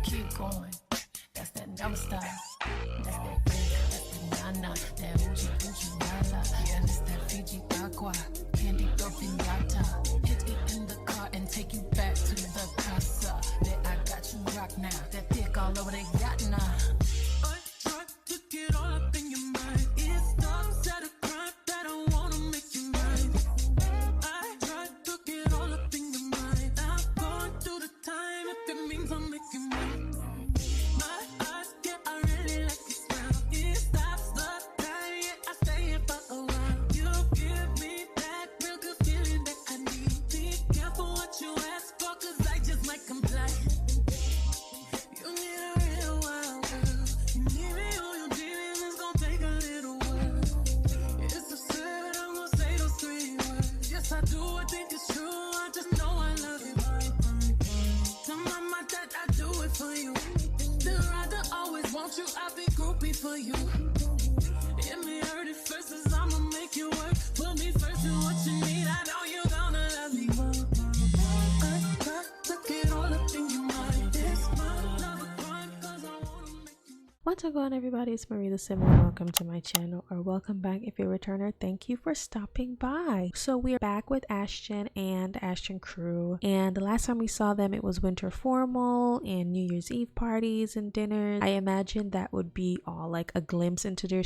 keep going. That's that never stop. That's that nana, that Uchi Nala. Yeah, that's that Fiji Aqua. Candy go pinata. Hit it in the car and take you back to the casa. Bet I got you rock now. That dick all over they got now. I tried to get all up in your mind. It stops at a crime that I wanna make you mine. I tried to get all up in your mind. I'm going through the time if it means I'm making mine. My eyes, yeah, I really like your smile. It stops the time, yeah, I stay here for a while. You give me that real good feeling that I need. Be careful what you ask for, cause I just might comply. You need a real wild girl. You need me on your demons, it's gonna take a little while. It's absurd, I'm gonna say those 3 words. Yes, I do, I think it's true, I just know I love you. Tell my mind that I do it for you. Still rather always want you, I'll be groupie for you. It may hurt at first, cause I'ma make you work. Put me first in what you need, I know you're gonna love me. I got to get all up in your mind. It's my love a crime, cause I wanna make you. What's up, going everybody? It's Marie the Sim, and welcome to my channel, or welcome back if you're a returner. Thank you for stopping by. So we're back with Ashton and Ashton crew, and the last time we saw them it was winter formal and New Year's Eve parties and dinners. I imagine that would be all like a glimpse into their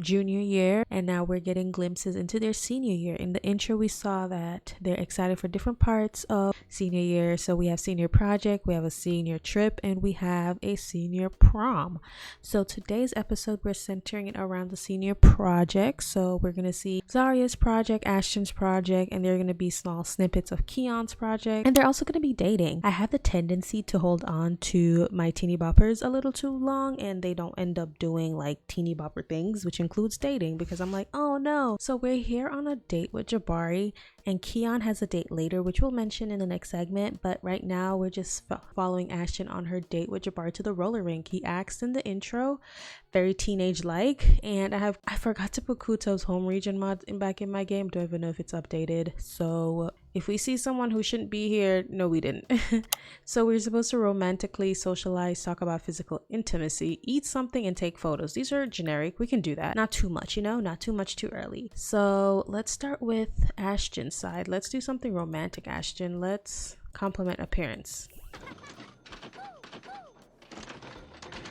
junior year, and now we're getting glimpses into their senior year. In the intro we saw that they're excited for different parts of senior year. So we have senior project, we have a senior trip, and we have a senior prom. So today's episode we're centering it around the senior project. So we're gonna see Zariah's project, Ashton's project, and there are gonna be small snippets of Keon's project, and they're also gonna be dating. I have the tendency to hold on to my teeny boppers a little too long, and they don't end up doing like teeny bopper things, which includes dating, because I'm like, oh no. So we're here on a date with Jabari, and Keon has a date later, which we'll mention in the next segment. But right now we're just following Ashton on her date with Jabari to the roller rink. He asked in the intro, very teenage like, and I forgot to put Kuto's home region mod back in my game. Don't even know if it's updated. So if we see someone who shouldn't be here, no we didn't. So we're supposed to romantically socialize, talk about physical intimacy, eat something, and take photos. These are generic, we can do that. Not too much, you know, not too much too early. So let's start with Ashton's side. Let's do something romantic, Ashton. Let's compliment appearance.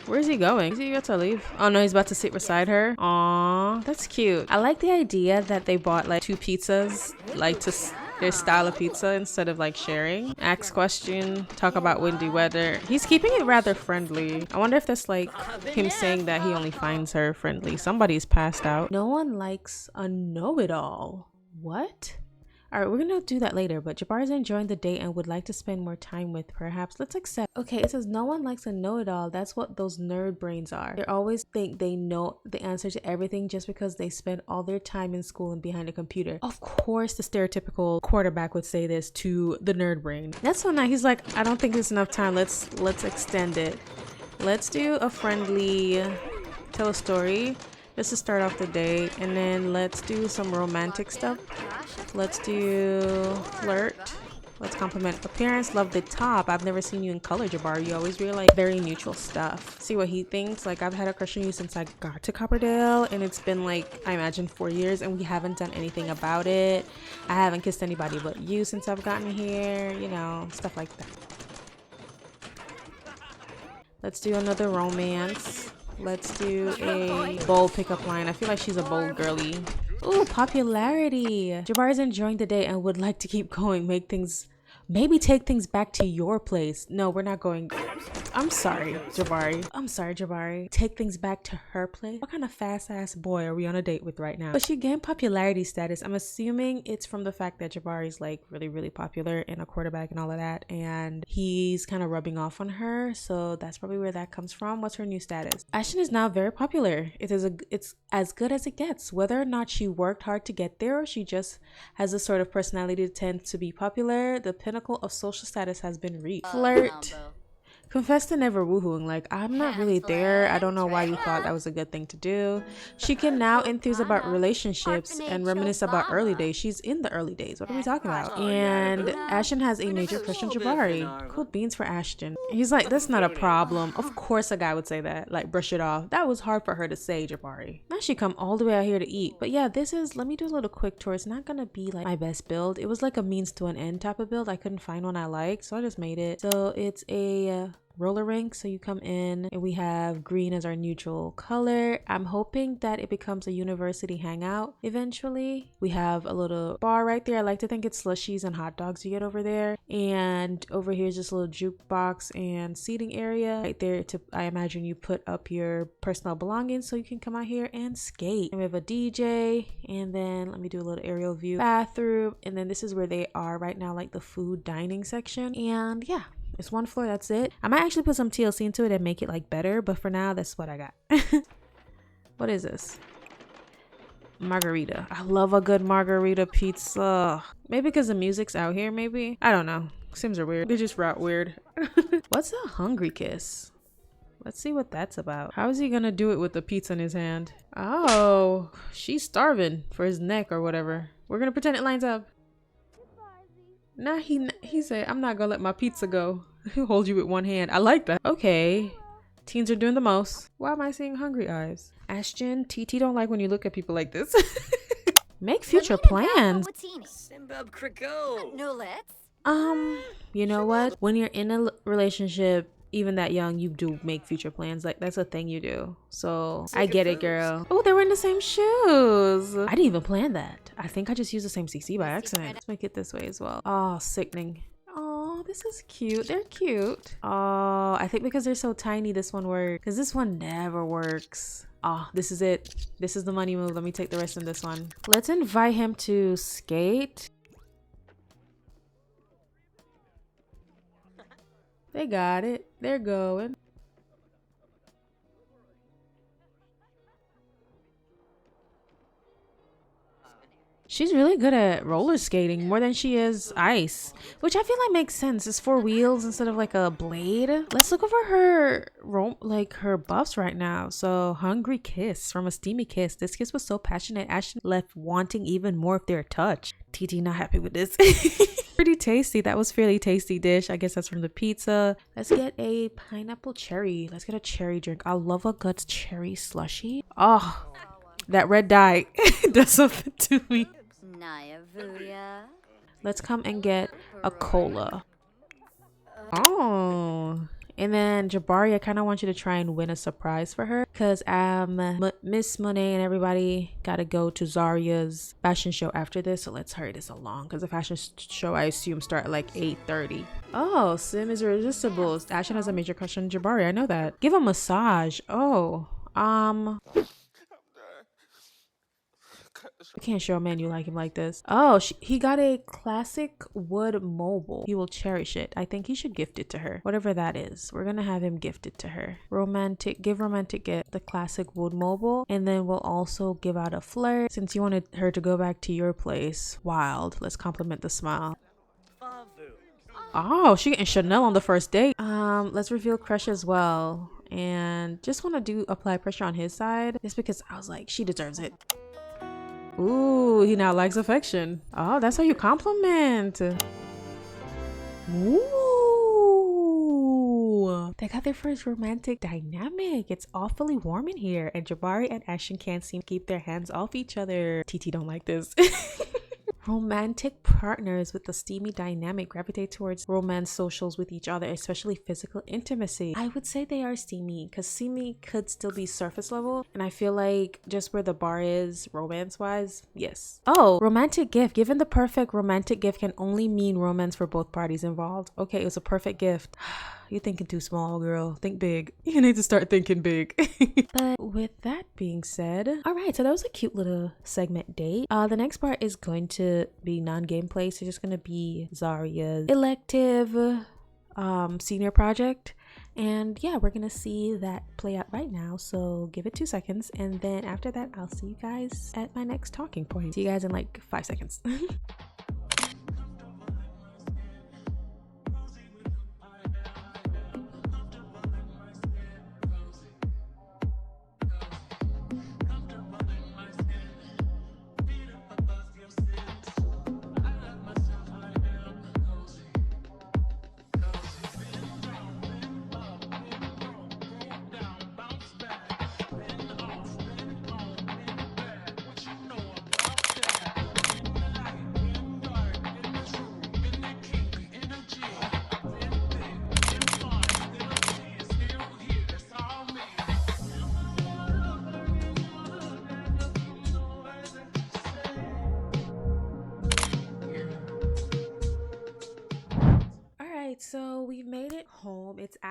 Where's he going? Is he about to leave? Oh no, he's about to sit beside her. Aww, that's cute. I like the idea that they bought like 2 pizzas, like to their style of pizza, instead of like sharing. Ask question, talk about windy weather. He's keeping it rather friendly. I wonder if that's like him saying that he only finds her friendly. Somebody's passed out. No one likes a know-it-all. What? All right, we're gonna do that later, but Jabari's enjoying the date and would like to spend more time with. Perhaps let's accept. Okay, it says no one likes a know-it-all. That's what those nerd brains are. They always think they know the answer to everything just because they spend all their time in school and behind a computer. Of course the stereotypical quarterback would say this to the nerd brain. That's so nice. He's like, I don't think there's enough time. Let's extend it. Let's do a friendly tell a story just to start off the day, and then let's do some romantic stuff. Let's do flirt. Let's compliment appearance. Love the top. I've never seen you in color, Jabari. You always wear like very neutral stuff. See what he thinks. Like, I've had a crush on you since I got to Copperdale, and it's been like, I imagine 4 years, and we haven't done anything about it. I haven't kissed anybody but you since I've gotten here, you know, stuff like that. Let's do another romance. Let's do a bold pickup line. I feel like she's a bold girly. Ooh, popularity. Jabari's enjoying the day and would like to keep going. Maybe take things back to your place. No, we're not going. I'm sorry, Jabari. I'm sorry, Jabari. Take things back to her place? What kind of fast ass boy are we on a date with right now? But she gained popularity status. I'm assuming it's from the fact that Jabari's like really, really popular and a quarterback and all of that, and he's kind of rubbing off on her. So that's probably where that comes from. What's her new status? Ashton is now very popular. It's as good as it gets. Whether or not she worked hard to get there, or she just has a sort of personality that tends to be popular, the pinnacle of social status has been reached. Flirt. Confess to never woohooing. Like, I'm not really there. I don't know why you thought that was a good thing to do. She can now enthuse about relationships and reminisce about early days. She's in the early days. What are we talking about? And Ashton has a major crush on Jabari. Cool beans for Ashton. He's like, that's not a problem. Of course a guy would say that. Like, brush it off. That was hard for her to say, Jabari. Now she come all the way out here to eat. But yeah, this is, let me do a little quick tour. It's not gonna be like my best build. It was like a means to an end type of build. I couldn't find one I liked, so I just made it. So it's a roller rink. So you come in and we have green as our neutral color. I'm hoping that it becomes a university hangout eventually. We have a little bar right there. I like to think it's slushies and hot dogs you get over there. And over here is just a little jukebox and seating area right there to, I imagine, you put up your personal belongings so you can come out here and skate. And we have a DJ, and then let me do a little aerial view. Bathroom, and then this is where they are right now, like the food dining section. And yeah, it's one floor, that's it. I might actually put some TLC into it and make it like better, but for now, that's what I got. What is this? Margarita. I love a good margarita pizza. Maybe because the music's out here, maybe? I don't know. Sims are weird. They just route weird. What's a hungry kiss? Let's see what that's about. How is he gonna do it with the pizza in his hand? Oh, she's starving for his neck or whatever. We're gonna pretend it lines up. Nah, he said, I'm not gonna let my pizza go. He'll hold you with one hand. I like that. Okay. Teens are doing the most. Why am I seeing hungry eyes? Ashton, TT don't like when you look at people like this. Make future plans. You know what? When you're in a relationship, even that young, you do make future plans. Like, that's a thing you do. So I get it, girl. Oh, they were in the same shoes. I didn't even plan that. I think I just used the same CC by accident. Let's make it this way as well. Oh, sickening. Oh, this is cute. They're cute. Oh, I think because they're so tiny, this one works. Because this one never works. Oh, this is it. This is the money move. Let me take the rest of this one. Let's invite him to skate. They got it. They're going. She's really good at roller skating, more than she is ice, which I feel like makes sense. It's 4 wheels instead of like a blade. Let's look over her her buffs right now. So hungry kiss from a steamy kiss. This kiss was so passionate. Ashton left wanting even more if they're touched. TT not happy with this. Pretty tasty. That was fairly tasty dish. I guess that's from the pizza. Let's get a pineapple cherry. Let's get a cherry drink. I love a good cherry slushy. Oh, that red dye does something to me. Let's come and get a cola. Oh, and then Jabari, I kind of want you to try and win a surprise for her, because Miss Monet and everybody gotta go to Zariah's fashion show after this, so let's hurry this along, because the fashion show, I assume, start at like 8:30. Oh, Sim is irresistible. Ashton has a major crush on Jabari. I know that. Give a massage. Oh, I can't show a man you like him like this. Oh, he got a classic wood mobile. He will cherish it. I think he should gift it to her. Whatever that is. We're gonna have him gift it to her. Give romantic gift. The classic wood mobile. And then we'll also give out a flirt. Since you wanted her to go back to your place. Wild. Let's compliment the smile. Oh, she getting Chanel on the first date. Let's reveal crush as well. And just want to apply pressure on his side. Just because I was like, she deserves it. Ooh, he now likes affection. Oh, that's how you compliment. Ooh, they got their first romantic dynamic. It's awfully warm in here, and Jabari and Ashton can't seem to keep their hands off each other. TT don't like this. Romantic partners with a steamy dynamic gravitate towards romance socials with each other, especially physical intimacy. I would say they are steamy, because steamy could still be surface level, and I feel like just where the bar is romance wise, yes. Oh, romantic gift. Given the perfect romantic gift can only mean romance for both parties involved. Okay, it was a perfect gift. You're thinking too small, girl. Think big. You need to start thinking big. But with that being said, all right, so that was a cute little segment date. The next part is going to be non-gameplay, so just gonna be Zariah's elective senior project, and yeah, we're gonna see that play out right now, so give it 2 seconds, and then after that I'll see you guys at my next talking point. See you guys in like 5 seconds.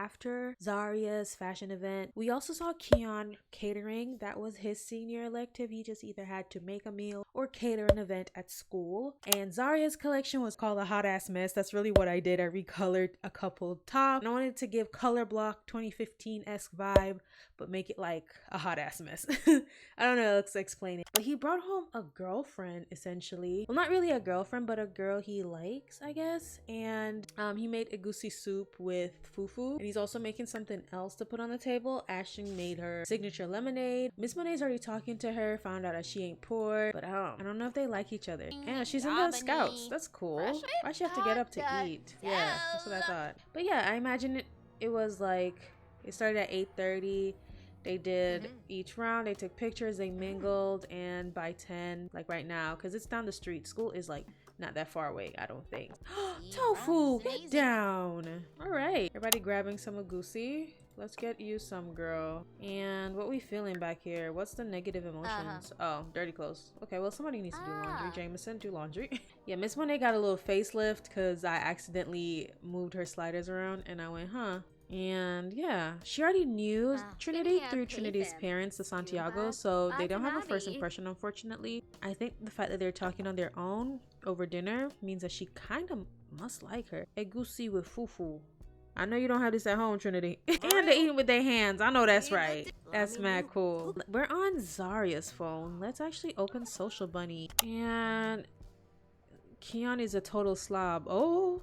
after Zariah's fashion event, we also saw Keon catering. That was his senior elective. He just either had to make a meal or cater an event at school. And Zariah's collection was called a hot ass mess. That's really what I did. I recolored a couple tops. I wanted to give Color Block 2015-esque vibe, but make it like a hot ass mess. I don't know, let's explain it. But he brought home a girlfriend, essentially. Well, not really a girlfriend, but a girl he likes, I guess. And he made egusi soup with fufu. And he's also making something else to put on the table. Ashton made her signature lemonade. Miss Monet's already talking to her, found out that she ain't poor. But I don't know if they like each other. Yeah, she's in the scouts. That's cool. Why'd she have to get up to eat? Yeah, that's what I thought. But yeah, I imagine it was like, it started at 8:30. They did each round, they took pictures, they mingled, and by 10, like right now, because it's down the street, school is like not that far away, I don't think. Tofu, get down. All right, everybody grabbing some egusi. Let's get you some, girl. And what we feeling back here? What's the negative emotions? Oh, dirty clothes. Okay, well, somebody needs to do laundry. Jameson, do laundry. Yeah, Miss Monet got a little facelift because I accidentally moved her sliders around and I went, huh? And yeah, she already knew Trinity through Trinity's parents, the Santiago, so they don't have a first impression, unfortunately. I think the fact that they're talking on their own over dinner means that she kind of must like her. Egusi with fufu. I know you don't have this at home, Trinity. And they eating with their hands. I know that's right. That's mad cool. We're on Zariah's phone. Let's actually open Social Bunny. And Keon is a total slob. Oh,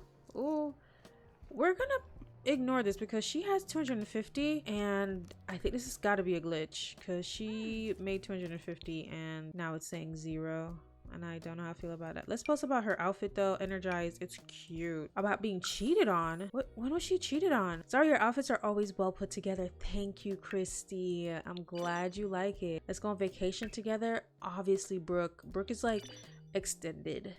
we're gonna ignore this because she has 250 and I think this has got to be a glitch because she made 250 and now it's saying 0 and I don't know how I feel about that. Let's post about her outfit though. Energized, it's cute. About being cheated on. When was she cheated on? Sorry, your outfits are always well put together. Thank you, Christy. I'm glad you like it. Let's go on vacation together. Obviously Brooke is like extended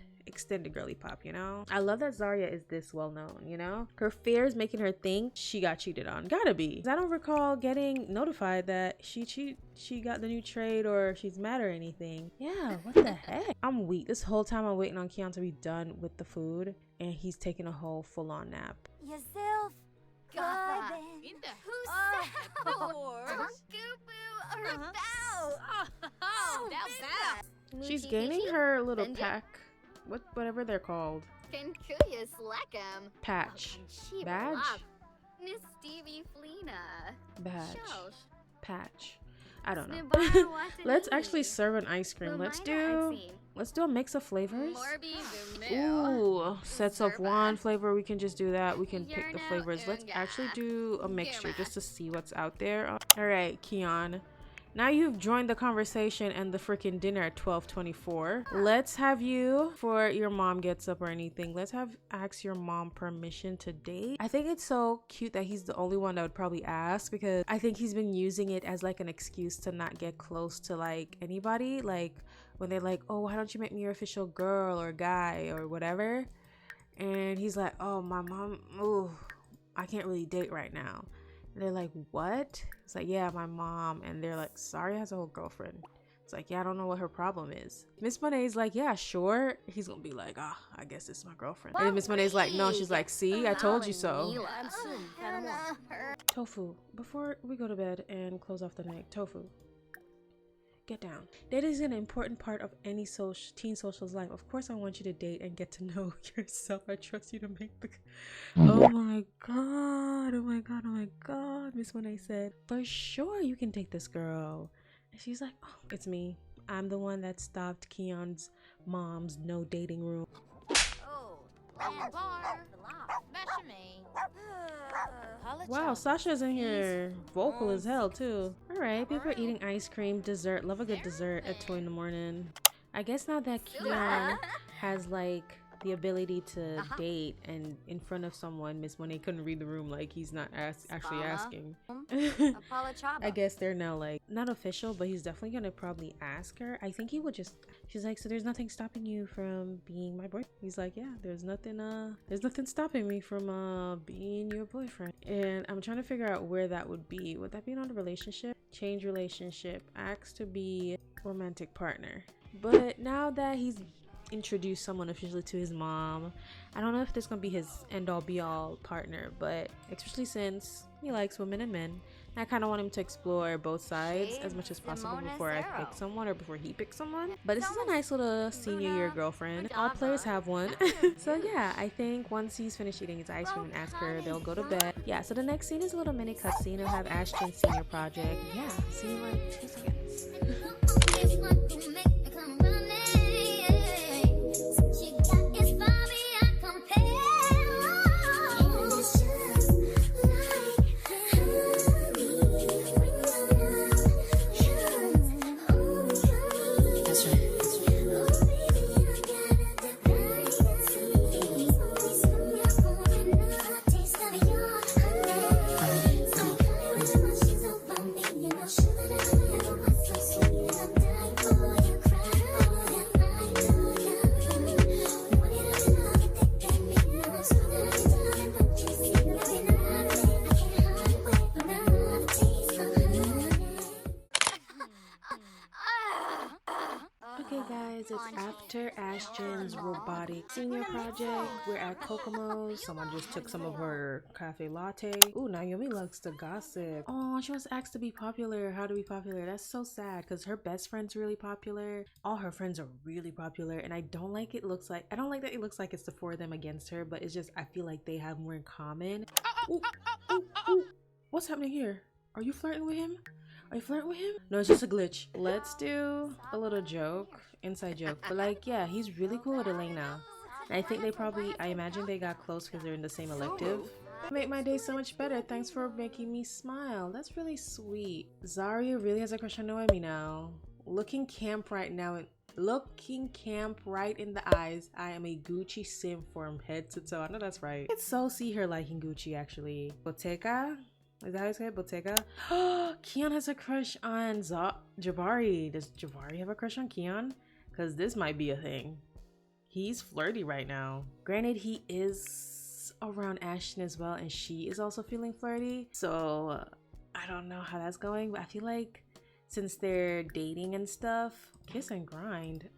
girly pop, you know. I love that Zariah is this well known, you know. Her fear is making her think she got cheated on. Gotta be. I don't recall getting notified that she got the new trade or she's mad or anything. Yeah, what the heck. I'm weak. This whole time I'm waiting on Keon to be done with the food and he's taking a whole full-on nap. Yourself She's gaining her little pack. Whatever they're called. Patch. Badge? Badge. Patch. I don't know. Let's actually serve an ice cream. Let's do a mix of flavors. Ooh, sets of one flavor. We can just do that. We can pick the flavors. Let's actually do a mixture just to see what's out there. All right, Keon. Now you've joined the conversation and the freaking dinner at 12:24. Let's have you, before your mom gets up or anything, let's ask your mom permission to date. I think it's so cute that he's the only one that would probably ask because I think he's been using it as like an excuse to not get close to like anybody. Like when they're like, oh, why don't you make me your official girl or guy or whatever? And he's like, oh, my mom, ooh, I can't really date right now. And they're like, what? It's like, yeah, my mom. And they're like, sorry, has a whole girlfriend. It's like, yeah, I don't know what her problem is. Miss Monet's like, yeah, sure. He's gonna be like, I guess it's my girlfriend. And Miss Monet's like, no. She's like, see, I told you so. Tofu, before we go to bed and close off the night, Tofu, get down. That is an important part of any teen social's life. Of course I want you to date and get to know yourself. I trust you to make the oh my god. Miss Monet said, for sure you can date this girl. And she's like, oh, it's me. I'm the one that stopped Keon's mom's no dating room. Wow, Sasha's in here vocal as hell too. Alright, people are eating ice cream, dessert. Love a good dessert at 2 in the morning. I guess now that Keon has like the ability to date and in front of someone, Miss Monet couldn't read the room, like he's not actually asking. I guess they're now like not official, but he's definitely gonna probably ask her. I think he would just, she's like, so there's nothing stopping you from being my boyfriend? He's like, yeah, there's nothing stopping me from being your boyfriend. And I'm trying to figure out where that would be. Would that be on a relationship? Change relationship, ask to be romantic partner. But now that he's introduce someone officially to his mom. I don't know if this is gonna be his end-all be-all partner, but especially since he likes women and men, I kind of want him to explore both sides as much as possible before I pick someone or before he picks someone. But this is a nice little senior year girlfriend. All players have one. So yeah, I think once he's finished eating his ice cream and ask her, they'll go to bed. Yeah, so the next scene is a little mini cutscene. It'll have Ashton's senior project. Yeah, see you in like 2 seconds. Okay guys, it's after Ashton's robotic senior project. We're at Kokomo's. Someone just took some of her cafe latte. Ooh, Naomi likes to gossip. Oh, she wants Axe to be popular. How to be popular. That's so sad because her best friend's really popular. All her friends are really popular, and I don't like that it looks like it's the 4 of them against her, but it's just I feel like they have more in common. Ooh, ooh, ooh. What's happening here? Are you flirting with him? Are you flirting with him? No, it's just a glitch. Let's do a little joke, inside joke. But like, yeah, he's really cool with Elena. And I think I imagine they got close because they're in the same elective. Make my day so much better. Thanks for making me smile. That's really sweet. Zariah really has a crush on Noemi now. Looking camp right in the eyes. I am a Gucci sim from head to toe. I know that's right. I could so see her liking Gucci actually. Bottega? Is that how you say it? Bottega? Keon has a crush on Jabari. Does Jabari have a crush on Keon? Because this might be a thing. He's flirty right now. Granted, he is around Ashton as well, and she is also feeling flirty. So I don't know how that's going, but I feel like since they're dating and stuff, kiss and grind.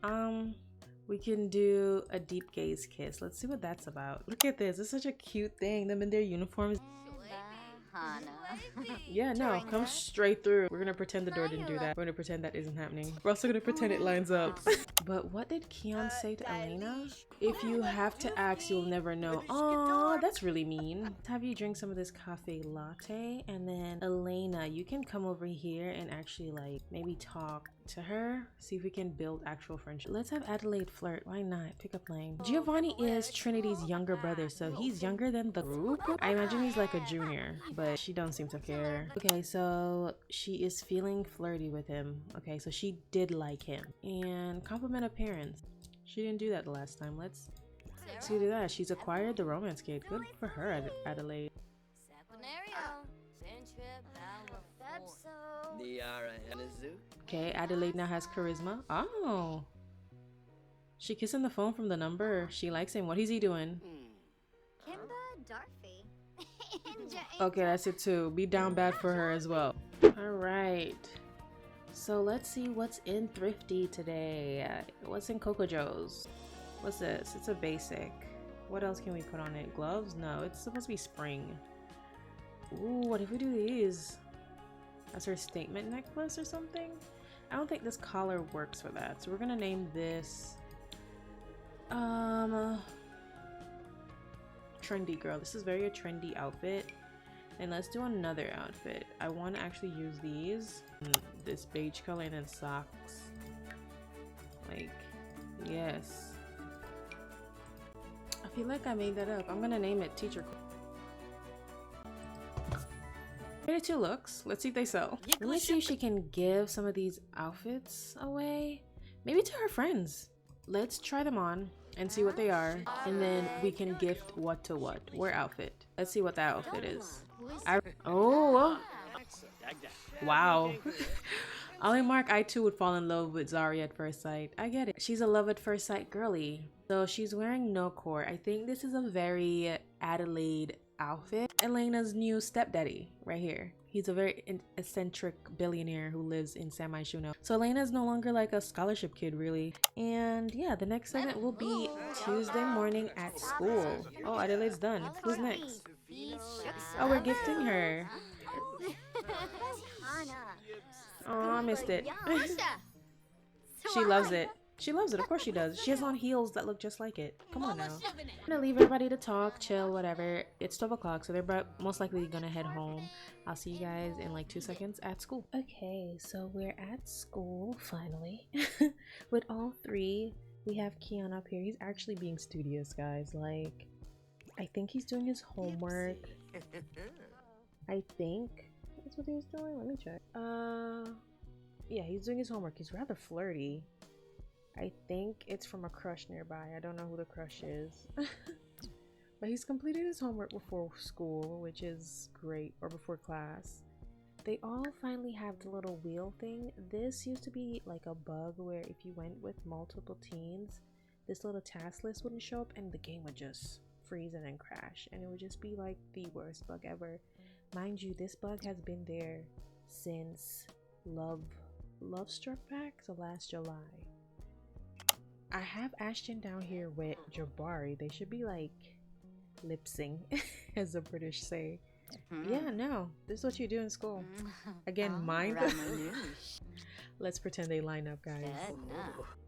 We can do a deep gaze kiss. Let's see what that's about. Look at this. It's such a cute thing. Them in their uniforms. Yeah, no, come straight through. We're gonna pretend the door didn't do that. We're gonna pretend that isn't happening. We're also gonna pretend it lines up. But what did Keon say to Elena? If you have to ask, you'll never know. Oh, that's really mean. Let's have you drink some of this cafe latte, and then Elena, you can come over here and actually like maybe talk to her, see if we can build actual friendship. Let's have Adelaide flirt. Why not? Pick up lane. Giovanni is Trinity's younger brother, so he's younger than the group. I imagine he's like a junior, but she don't seem to care. Okay, so she is feeling flirty with him. Okay, so she did like him. And compliment appearance. She didn't do that the last time. Let's see do that. She's acquired the romance kit. Good for her, Adelaide. Okay, Adelaide now has charisma. Oh, she kissing the phone from the number. She likes him. What is he doing? Okay, that's it too. Be down bad for her as well. All right, so let's see what's in Thrifty today. What's in Coco Joe's? What's this? It's a basic. What else can we put on it? Gloves? No, it's supposed to be spring. Ooh, what if we do these? That's her statement necklace or something? I don't think this collar works for that, so we're gonna name this trendy girl. This is very a trendy outfit. And let's do another outfit. I want to actually use these, this beige color, and then socks. Like, yes, I feel like I made that up. I'm gonna name it Teacher. 32 looks. Let's see if they sell. Let me see if she can give some of these outfits away. Maybe to her friends. Let's try them on and see what they are. And then we can gift what to what. Wear outfit. Let's see what that outfit is. Oh. Wow. Ollie Mark, I too would fall in love with Zariah at first sight. I get it. She's a love at first sight girly. So she's wearing no core. I think this is a very Adelaide outfit. Elena's new stepdaddy right here. He's a very eccentric billionaire who lives in San Myshuno. So Elena's no longer like a scholarship kid really. And yeah, the next segment will be Tuesday morning at school. Oh, Adelaide's done. Who's next? Oh, we're gifting her. Oh, I missed it. She loves it. She loves it. Of course she does. She has on heels that look just like it. Come on now. I'm gonna leave everybody to talk, chill, whatever. It's 12 o'clock, so they're most likely gonna head home. I'll see you guys in like 2 seconds at school. Okay, so we're at school finally with all three. We have Keon up here. He's actually being studious, guys. Like, I think he's doing his homework. I think that's what he was doing. Let me check. Yeah, he's doing his homework. He's rather flirty. I think it's from a crush nearby. I don't know who the crush is. But he's completed his homework before school, which is great, or before class. They all finally have the little wheel thing. This used to be like a bug where if you went with multiple teens, this little task list wouldn't show up and the game would just freeze and then crash. And it would just be like the worst bug ever. Mind you, this bug has been there since Love Struck Back, so last July. I have Ashton down here with Jabari. They should be like lip-sync, as the British say. Yeah, no, this is what you do in school. Again, mind. Let's pretend they line up, guys.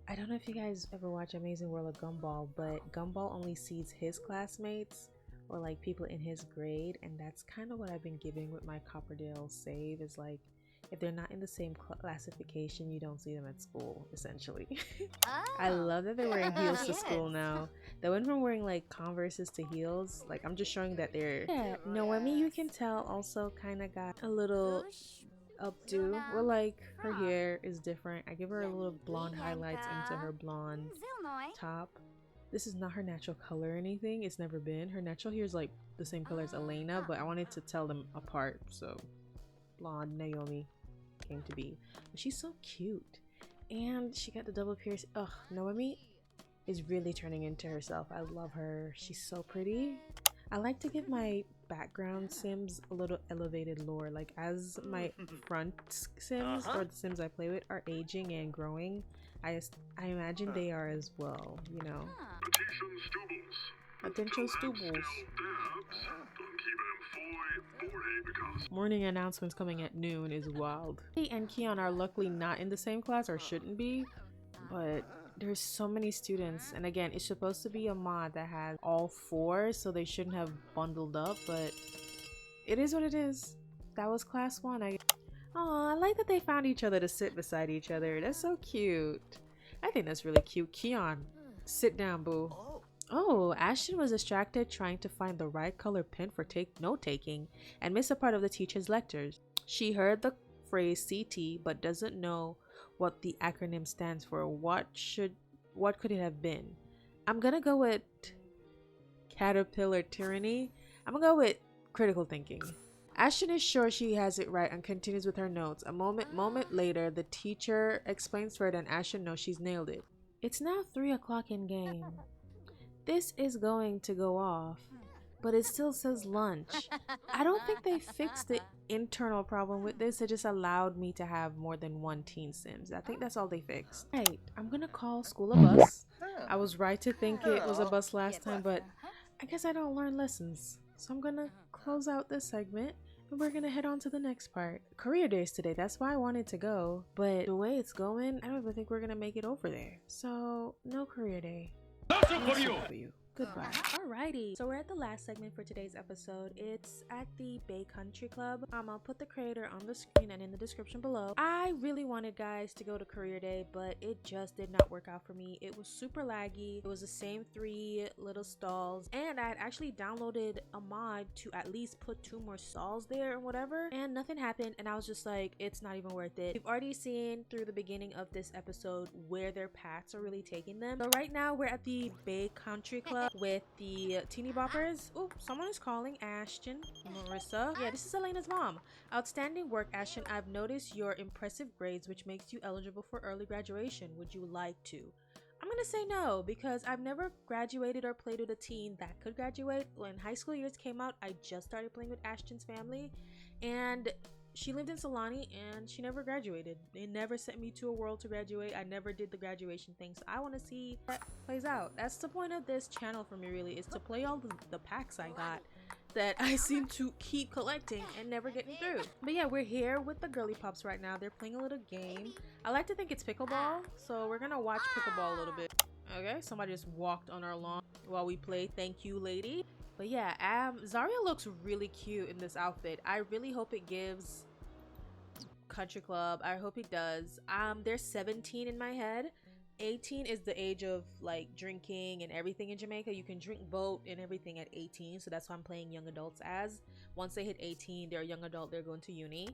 I don't know if you guys ever watch Amazing World of Gumball, but Gumball only sees his classmates or like people in his grade, and that's kind of what I've been giving with my Copperdale save. Is like, if they're not in the same classification, you don't see them at school, essentially. I love that they're wearing heels to school now. They went from wearing like Converses to heels. Like, I'm just showing that they're... Yeah, Noemi, you can tell, also kind of got a little updo. Well, like, her hair is different. I give her a little blonde highlights into her blonde top. This is not her natural color or anything. It's never been. Her natural hair is like the same color as Elena, but I wanted to tell them apart, so blonde Naomi came to be. But she's so cute, and she got the double pierce. Ugh, Noemi is really turning into herself. I love her. She's so pretty. I like to give my background sims a little elevated lore. Like, as my front sims or the sims I play with are aging and growing, I imagine they are as well, you know. Attention Stubbles. Morning announcements coming at noon is wild. He and Keon are luckily not in the same class, or shouldn't be, but there's so many students, and again, it's supposed to be a mod that has all four, so they shouldn't have bundled up, but it is what it is. That was class one. I like that they found each other to sit beside each other. That's so cute. I think that's really cute. Keon, sit down, boo. Oh, Ashton was distracted trying to find the right color pen for note-taking and missed a part of the teacher's lectures. She heard the phrase CT but doesn't know what the acronym stands for. What could it have been? I'm gonna go with caterpillar tyranny. I'm gonna go with critical thinking. Ashton is sure she has it right and continues with her notes. A moment later, the teacher explains further and Ashton knows she's nailed it. It's now 3 o'clock in game. This is going to go off, but it still says lunch. I don't think they fixed the internal problem with this. It just allowed me to have more than one teen sims. I think that's all they fixed. Right, I'm gonna call school a bus. I was right to think it was a bus last time, but I guess I don't learn lessons. So I'm gonna close out this segment and we're gonna head on to the next part. Career days today, that's why I wanted to go, but the way it's going, I don't even think we're gonna make it over there. So no career day. For you. Goodbye. Alrighty, so we're at the last segment for today's episode. It's at the Bay Country Club. I'll put the creator on the screen and in the description below. I really wanted guys to go to career day, but it just did not work out for me. It was super laggy. It was the same 3 little stalls, and I had actually downloaded a mod to at least put 2 more stalls there or whatever, and nothing happened, and I was just like, it's not even worth it. We've already seen through the beginning of this episode where their paths are really taking them. So right now we're at the Bay Country Club with the teeny boppers. Oh, someone is calling. Ashton, Marissa. Yeah, this is Elena's mom. Outstanding work, Ashton. I've noticed your impressive grades, which makes you eligible for early graduation. Would you like to? I'm gonna say no because I've never graduated or played with a teen that could graduate. When high school years came out, I just started playing with Ashton's family, and she lived in Solani and she never graduated. They never sent me to a world to graduate. I never did the graduation thing, so I want to see that plays out. That's the point of this channel for me, really, is to play all the packs I got that I seem to keep collecting and never getting through. But yeah, we're here with the girly pops right now. They're playing a little game. I like to think it's pickleball, so we're gonna watch pickleball a little bit. Okay, somebody just walked on our lawn while we play. Thank you, lady. But yeah, Zariah looks really cute in this outfit. I really hope it gives country club. I hope it does. There's 17 in my head. 18 is the age of like drinking and everything in Jamaica. You can drink, vote, and everything at 18, so that's why I'm playing young adults as. Once they hit 18, they're a young adult, they're going to uni.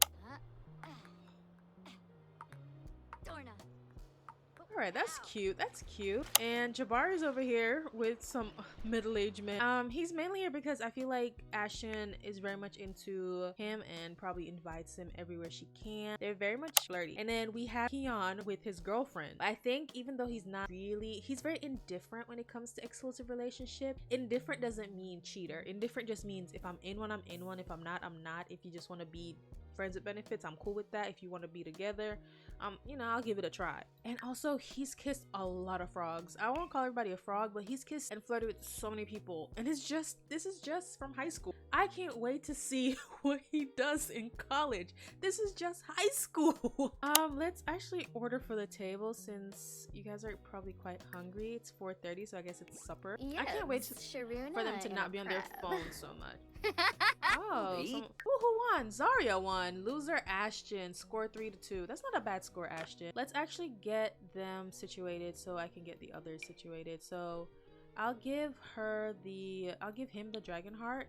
All right, that's cute. That's cute. And Jabari's over here with some middle-aged men. He's mainly here because I feel like Ashton is very much into him and probably invites him everywhere she can. They're very much flirty. And then we have Keon with his girlfriend. I think even though he's not really, he's very indifferent when it comes to exclusive relationship. Indifferent doesn't mean cheater. Indifferent just means if I'm in one, I'm in one. If I'm not, I'm not. If you just want to be friends with benefits, I'm cool with that. If you want to be together, you know, I'll give it a try. And also, he's kissed a lot of frogs. I won't call everybody a frog, but he's kissed and flirted with so many people, and this is just from high school. I can't wait to see what he does in college. This is just high school. Let's actually order for the table since you guys are probably quite hungry. It's 4:30, so I guess it's supper. Yes, I can't wait for them to not be on their phone so much. Oh, who won? Zariah won. Loser Ashton. Score 3-2. That's not a bad score, Ashton. Let's actually get them situated so I can get the others situated. So I'll give him the dragon heart,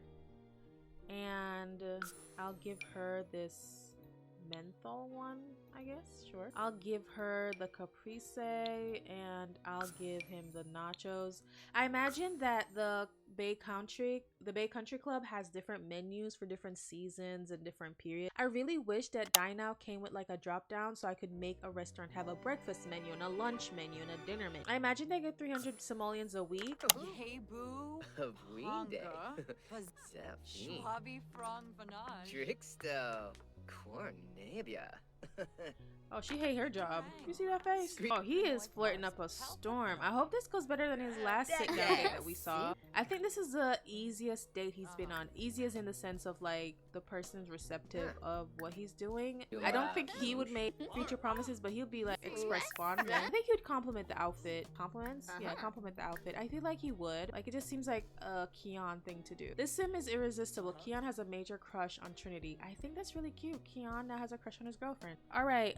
and I'll give her this menthol one, I guess. Sure. I'll give her the caprese, and I'll give him the nachos. I imagine that the Bay Country Club has different menus for different seasons and different periods. I really wish that Dine Out came with like a drop down so I could make a restaurant have a breakfast menu and a lunch menu and a dinner menu. I imagine they get 300 simoleons a week. Hey boo. Schwabi Frong Vanage. Tricksto. Cornelia. Oh, she hate her job. You see that face? Oh, he is flirting up a storm. I hope this goes better than his last sit-down date that we saw. I think this is the easiest date he's been on. Easiest in the sense of like the person's receptive of what he's doing. I don't think he would make future promises, but he'll be like express fondness. I think he would compliment the outfit. Compliments? Yeah, compliment the outfit. I feel like he would. Like, it just seems like a Keon thing to do. This sim is irresistible. Keon has a major crush on Trinity. I think that's really cute. Keon now has a crush on his girlfriend. All right,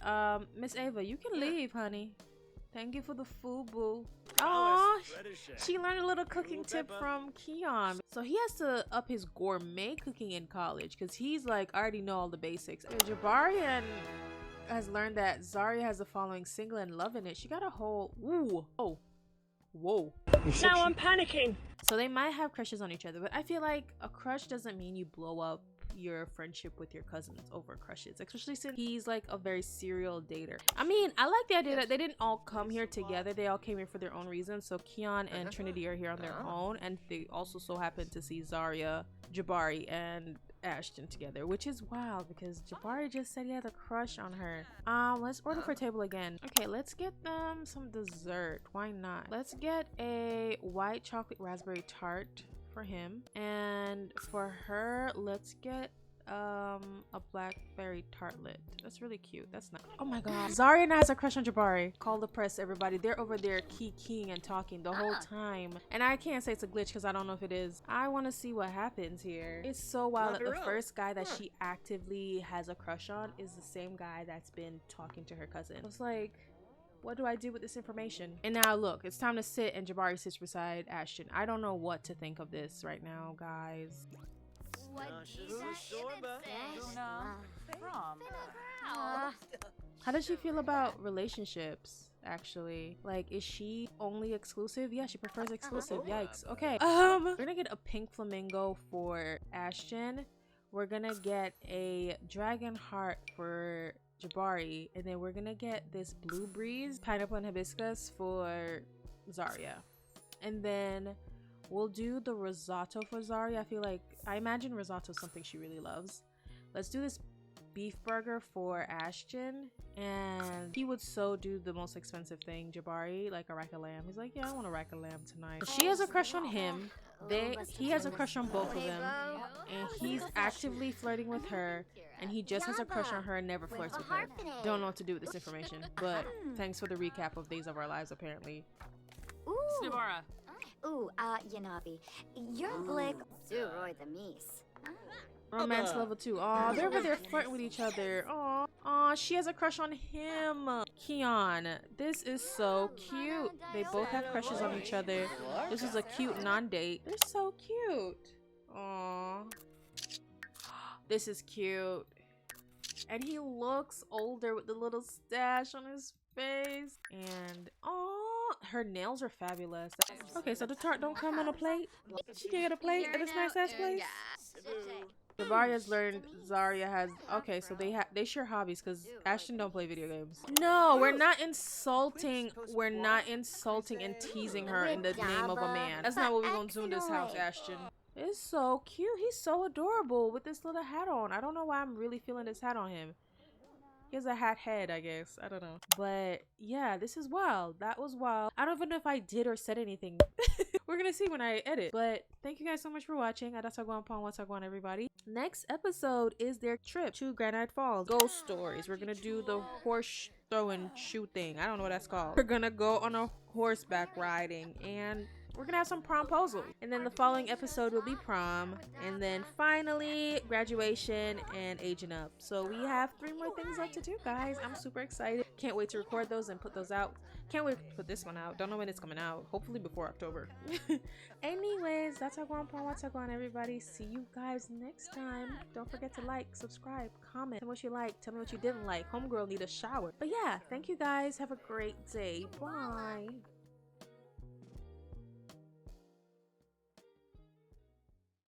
Miss Ava, you can leave, honey. Thank you for the food, boo. Oh, she learned a little cooking tip from Keon. So he has to up his gourmet cooking in college because he's like, I already know all the basics. Jabarian has learned that Zariah has the following single and loving it. She got a whole, ooh, oh, whoa. Now I'm panicking. So they might have crushes on each other, but I feel like a crush doesn't mean you blow up your friendship with your cousins over crushes, especially since he's like a very serial dater. I mean, I like the idea that they didn't all come here together. They all came here for their own reasons. So Keon and Trinity are here on their own, and they also so happen to see Zariah, Jabari, and Ashton together, which is wild because Jabari just said he had a crush on her. Let's order for table again. Okay, let's get them some dessert. Why not? Let's get a white chocolate raspberry tart for him, and for her let's get a blackberry tartlet. That's really cute. That's not, oh my god, Zariah now has a crush on Jabari. Call the press, everybody. They're over there keying and talking the whole time, and I can't say it's a glitch because I don't know if it is. I want to see what happens here. It's so wild that the first guy that she actively has a crush on is the same guy that's been talking to her cousin. It's like, what do I do with this information? And now look, it's time to sit, and Jabari sits beside Ashton. I don't know what to think of this right now, guys. How does she feel about relationships, actually? Like, is she only exclusive? Yeah, she prefers exclusive. Yikes. Okay, we're gonna get a pink flamingo for Ashton. We're gonna get a dragon heart for Jabari, and then we're gonna get this blue breeze, pineapple and hibiscus for Zariah. And then we'll do the risotto for Zariah. I imagine risotto is something she really loves. Let's do this beef burger for Ashton, and he would so do the most expensive thing, Jabari, like a rack of lamb. He's like, yeah, I want a rack of lamb tonight. She has a crush on him. He has a crush on both of them, and he's actively flirting with her, and he just has a crush on her and never flirts with her. Don't know what to do with this information, but thanks for the recap of Days of Our Lives, apparently. Snibara. Yanabi. You're like Zuroy the Mies. Romance level 2. Aw, they're over there flirting with each other. Aw, she has a crush on him. Keon, this is so cute. They both have crushes on each other. This is a cute non-date. They're so cute. Aw. This is cute. And he looks older with the little stash on his face. And, aw, her nails are fabulous. Okay, so the tart don't come on a plate? She can get a plate at this nice ass place? Zariah's learned Zariah has so they share hobbies because Ashton don't play video games. No, we're not insulting and teasing her in the name of a man. That's not what we're gonna do in this house, Ashton. It's so cute. He's so adorable with this little hat on. I don't know why I'm really feeling this hat on him. He has a hat head, I guess. I don't know. But yeah, this is wild. That was wild. I don't even know if I did or said anything. We're gonna see when I edit. But thank you guys so much for watching. That's what's going, everybody. Next episode is their trip to Granite Falls. Ghost stories. We're gonna do the horse throwing shoe thing. I don't know what that's called. We're gonna go on a horseback riding, and we're gonna have some promposals. And then the following episode will be prom, and then finally graduation and aging up. So we have 3 more things left to do, guys. I'm super excited. Can't wait to record those and put those out. Can't wait to put this one out. Don't know when it's coming out. Hopefully before October. Anyways, that's what's going, everybody. See you guys next time. Don't forget to like, subscribe, comment, tell me what you liked, tell me what you didn't like. Homegirl need a shower. But yeah, thank you guys. Have a great day. Bye.